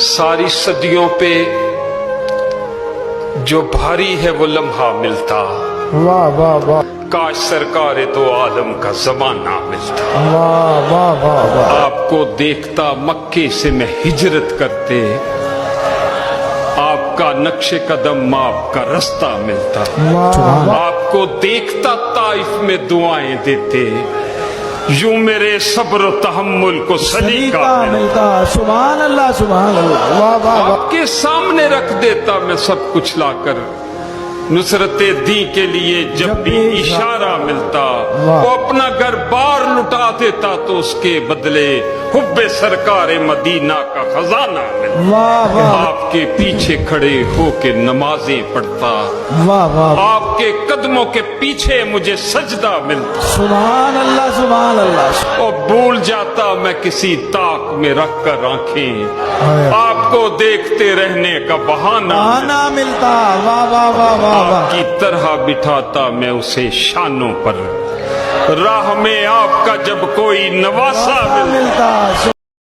सारी सदियों पे जो भारी है वो लम्हा मिलता। वाह वाह वाह काश सरकार दो आलम का जमाना मिलता। वाह वाह वाह वाह। आपको देखता मक्के से मैं हिजरत करते, आपका नक्शे कदम आपका रास्ता मिलता। वाह आपको देखता ताइफ में दुआएं देते, यूं मेरे सब्र तहम्मुल को सलीका मिलता। सुभान अल्लाह सुभान अल्लाह। वाह वाह वाह। आपके सामने रख देता मैं सब कुछ लाकर, नुसरते दी के लिए जब भी इशारा मिलता। वो अपना घर बार लुटा देता तो उसके बदले हुब्बे सरकार मदीना का खजाना मिलता। वाह वाह आपके पीछे खड़े होके नमाजें पढ़ता, वाह वाह। आपके कदमों के पीछे मुझे सजदा मिलता। सुभान अल्लाह सुभान अल्लाह। और भूल जाता मैं किसी ताक में रख कर आंखें, आपको देखते रहने का बहाना आना मिलता। वाह वाह वाह वाह वाह। आपकी तरह बिठाता मैं उसे शानों पर, राह में आपका जब कोई नवासा मिलता।